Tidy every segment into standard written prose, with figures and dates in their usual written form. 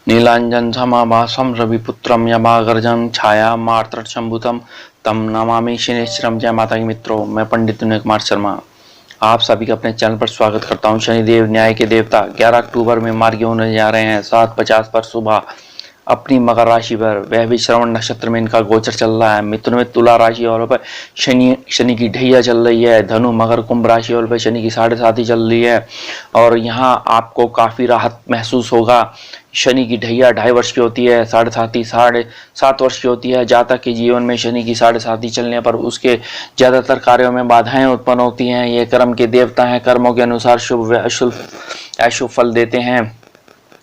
नीलांजन समाभासं रविपुत्रं यमागर्जं छाया मार्तशंभुतं तम नमामि शनिश्चरम। जय माता की मित्रों, मैं पंडित विनय कुमार शर्मा आप सभी का अपने चैनल पर स्वागत करता हूं। शनिदेव न्याय के देवता 11 अक्टूबर में मार्गी होने जा रहे हैं 7:50 पर सुबह अपनी मकर राशि पर। वह भी श्रवण नक्षत्र में इनका गोचर चल रहा है। मिथुन में तुला राशि वालों पर शनि की ढैया चल रही है। धनु मकर कुंभ राशि वालों पर शनि की 7.5 चल रही है और यहाँ आपको काफी राहत महसूस होगा। शनि की ढैया 2.5 वर्ष की होती है, 7.5 वर्ष की होती है। जातक के जीवन में शनि की 7.5 चलने पर उसके ज्यादातर कार्यों में बाधाएं उत्पन्न होती हैं। ये कर्म के देवता हैं, कर्मों के अनुसार शुभ व अशुभ फल देते हैं।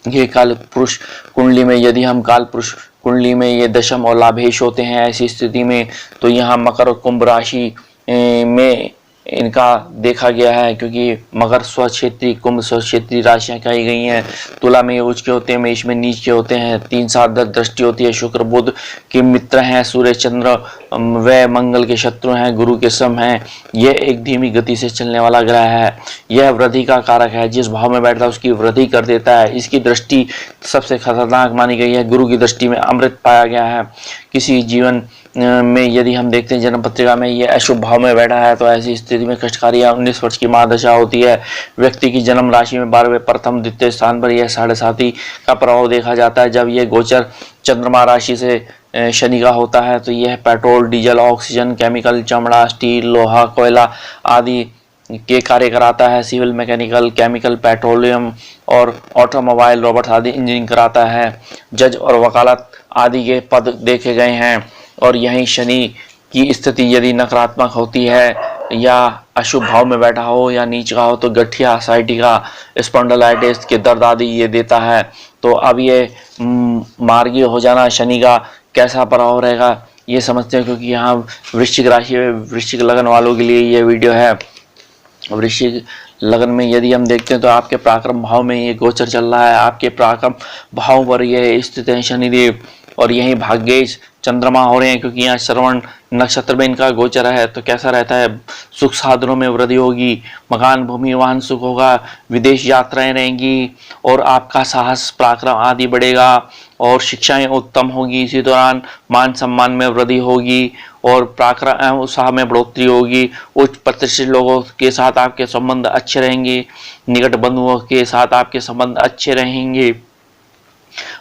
ये काल पुरुष कुंडली में, यदि हम काल पुरुष कुंडली में ये दशम और लाभेश होते हैं, ऐसी स्थिति में तो यहाँ मकर और कुंभ राशि में इनका देखा गया है, क्योंकि मकर स्वक्षेत्री, कुंभ स्वक्षेत्री राशियां कही गई हैं। तुला में उच्च के होते हैं, मेष में नीच के होते हैं। 3 7 10 दृष्टि होती है। शुक्र बुध के मित्र हैं, सूर्य चंद्र व मंगल के शत्रु हैं, गुरु के सम हैं। यह एक धीमी गति से चलने वाला ग्रह है। यह वृद्धि का कारक है, जिस भाव में बैठता है उसकी वृद्धि कर देता है। इसकी दृष्टि सबसे खतरनाक मानी गई है। गुरु की दृष्टि में अमृत पाया गया है। किसी जीवन में यदि हम देखते हैं जन्म पत्रिका में ये अशुभ भाव में बैठा है तो ऐसी स्थिति में कष्टकारी 19 वर्ष की महादशा होती है। व्यक्ति की जन्म राशि में 12वें प्रथम द्वितीय स्थान पर यह 7.5 का प्रभाव देखा जाता है। जब यह गोचर चंद्रमा राशि से शनि का होता है तो यह पेट्रोल, डीजल, ऑक्सीजन, केमिकल, चमड़ा, स्टील, लोहा, कोयला आदि के कार्य कराता है। सिविल, मैकेनिकल, केमिकल, पेट्रोलियम और ऑटोमोबाइल, रोबोट आदि इंजीनियरिंग कराता है। जज और वकालत आदि के पद देखे गए हैं। और यहीं शनि की स्थिति यदि नकारात्मक होती है या अशुभ भाव में बैठा हो या नीच का हो तो गठिया, साइटिका, स्पॉन्डिलाइटिस के दर्द आदि ये देता है। तो अब ये मार्गी हो जाना शनि का कैसा प्रभाव रहेगा ये समझते हैं, क्योंकि यहाँ वृश्चिक राशि में वृश्चिक लगन वालों के लिए ये वीडियो है। वृश्चिक लगन में यदि हम देखते हैं तो आपके पराक्रम भाव में ये गोचर चल रहा है। आपके पराक्रम भाव पर ये स्थित है शनिदेव और यही भाग्येश चंद्रमा हो रहे हैं, क्योंकि यहाँ श्रवण नक्षत्र में इनका गोचर है। तो कैसा रहता है, सुख साधनों में वृद्धि होगी, मकान, भूमि, वाहन सुख होगा, विदेश यात्राएं रहेंगी और आपका साहस, पराक्रम आदि बढ़ेगा और शिक्षाएं उत्तम होगी। इसी दौरान मान सम्मान में वृद्धि होगी और पराक्रम एवं उत्साह में बढ़ोतरी होगी। उच्च प्रतिष्ठित लोगों के साथ आपके संबंध अच्छे रहेंगे। निकट बंधुओं के साथ आपके संबंध अच्छे रहेंगे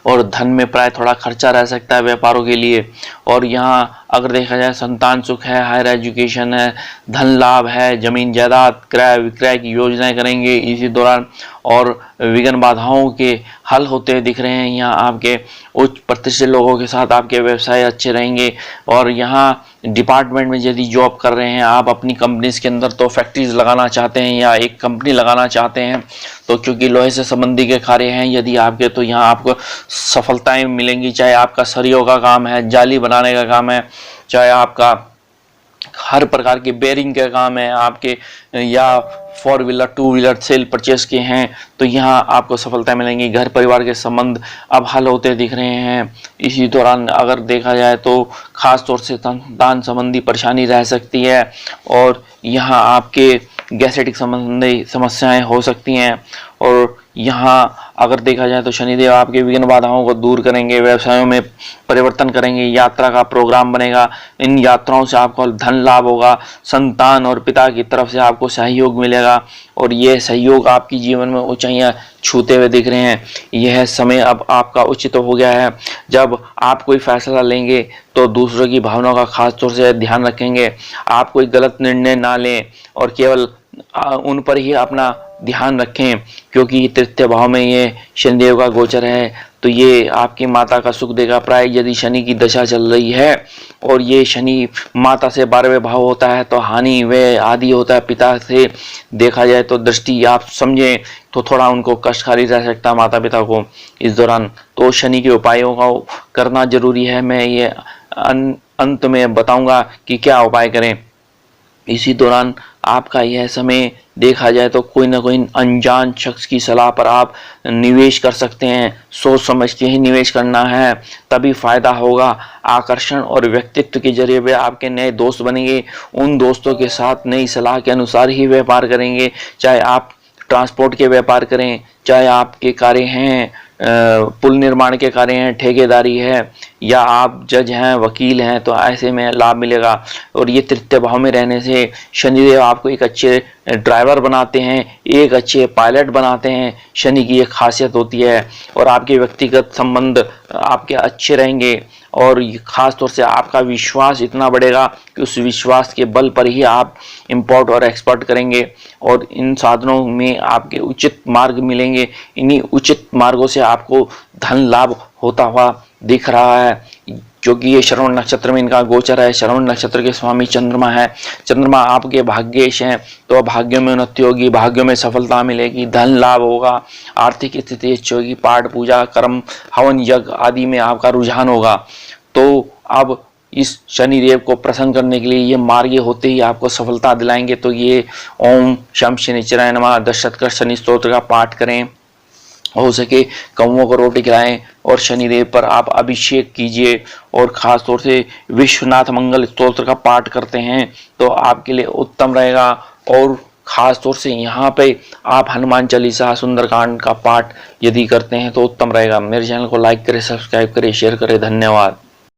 और धन में प्राय थोड़ा खर्चा रह सकता है व्यापारों के लिए। और यहाँ अगर देखा जाए संतान सुख है, हायर एजुकेशन है, धन लाभ है, जमीन जायदाद क्रय विक्रय की योजनाएं करेंगे इसी दौरान और विघ्न बाधाओं के हल होते दिख रहे हैं। यहाँ आपके उच्च प्रतिष्ठित लोगों के साथ आपके व्यवसाय अच्छे रहेंगे। और यहाँ डिपार्टमेंट में यदि जॉब कर रहे हैं आप अपनी कंपनीज के अंदर, तो फैक्ट्रीज लगाना चाहते हैं या एक कंपनी लगाना चाहते हैं तो क्योंकि लोहे से संबंधी के कार्य हैं यदि आपके, तो यहाँ आपको सफलताएं मिलेंगी। चाहे आपका सरियों का काम है, जाली बनाने का काम है, चाहे आपका हर प्रकार के बेरिंग का काम है आपके, या 4 व्हीलर 2 व्हीलर सेल परचेस के हैं तो यहाँ आपको सफलता मिलेंगी। घर परिवार के संबंध अब हल होते दिख रहे हैं। इसी दौरान अगर देखा जाए तो खास तौर से संतान संबंधी परेशानी रह सकती है और यहाँ आपके गैस्ट्रिक संबंधी समस्याएं हो सकती हैं। और यहाँ अगर देखा जाए तो शनिदेव आपके विघ्न बाधाओं को दूर करेंगे, व्यवसायों में परिवर्तन करेंगे, यात्रा का प्रोग्राम बनेगा। इन यात्राओं से आपको धन लाभ होगा, संतान और पिता की तरफ से आपको सहयोग मिलेगा और यह सहयोग आपकी जीवन में ऊंचाइयां छूते हुए दिख रहे हैं। यह समय अब आपका उचित हो गया है। जब आप कोई फैसला लेंगे तो दूसरों की भावनाओं का खास तौर से ध्यान रखेंगे। आप कोई गलत निर्णय ना लें और केवल उन पर ही अपना ध्यान रखें, क्योंकि तृतीय भाव में ये शनिदेव का गोचर है तो ये आपकी माता का सुख देगा। प्राय यदि शनि की दशा चल रही है और ये शनि माता से 12वें भाव होता है तो हानि व आदि होता है। पिता से देखा जाए तो दृष्टि आप समझें तो थोड़ा उनको कष्टकारी रह सकता है माता पिता को इस दौरान। तो शनि के उपायों का करना जरूरी है। मैं ये अंत में बताऊंगा कि क्या उपाय करें। इसी दौरान आपका यह समय देखा जाए तो कोई ना कोई अनजान शख्स की सलाह पर आप निवेश कर सकते हैं। सोच समझ के ही निवेश करना है, तभी फायदा होगा। आकर्षण और व्यक्तित्व के जरिए वे आपके नए दोस्त बनेंगे। उन दोस्तों के साथ नई सलाह के अनुसार ही व्यापार करेंगे। चाहे आप ट्रांसपोर्ट के व्यापार करें, चाहे आपके कार्य हैं पुल निर्माण के कार्य हैं, ठेकेदारी है, या आप जज हैं, वकील हैं, तो ऐसे में लाभ मिलेगा। और ये तृतीय भाव में रहने से शनिदेव आपको एक अच्छे ड्राइवर बनाते हैं, एक अच्छे पायलट बनाते हैं, शनि की एक खासियत होती है। और आपके व्यक्तिगत संबंध आपके अच्छे रहेंगे और ख़ास तौर से आपका विश्वास इतना बढ़ेगा कि उस विश्वास के बल पर ही आप इम्पोर्ट और एक्सपोर्ट करेंगे और इन साधनों में आपके उचित मार्ग मिलेंगे। इन्हीं उचित मार्गों से आपको धन लाभ होता हुआ दिख रहा है, क्योंकि ये श्रवण नक्षत्र में इनका गोचर है। श्रवण नक्षत्र के स्वामी चंद्रमा है। चंद्रमा आपके भाग्येश हैं, तो भाग्यों में उन्नति होगी, भाग्यों में सफलता मिलेगी, धन लाभ होगा, आर्थिक स्थिति अच्छी होगी, पाठ पूजा कर्म हवन यज्ञ आदि में आपका रुझान होगा। तो अब इस शनिदेव को प्रसन्न करने के लिए ये मार्ग होते ही आपको सफलता दिलाएंगे। तो ये ओम शम शनिचराय नमः 10 शतकर शनि स्तोत्र का पाठ करें, हो सके कौओं को रोटी खिलाएं और शनिदेव पर आप अभिषेक कीजिए। और ख़ास तौर से विश्वनाथ मंगल स्तोत्र का पाठ करते हैं तो आपके लिए उत्तम रहेगा। और ख़ास तौर से यहाँ पे आप हनुमान चालीसा सुंदरकांड का पाठ यदि करते हैं तो उत्तम रहेगा। मेरे चैनल को लाइक करें, सब्सक्राइब करें, शेयर करें। धन्यवाद।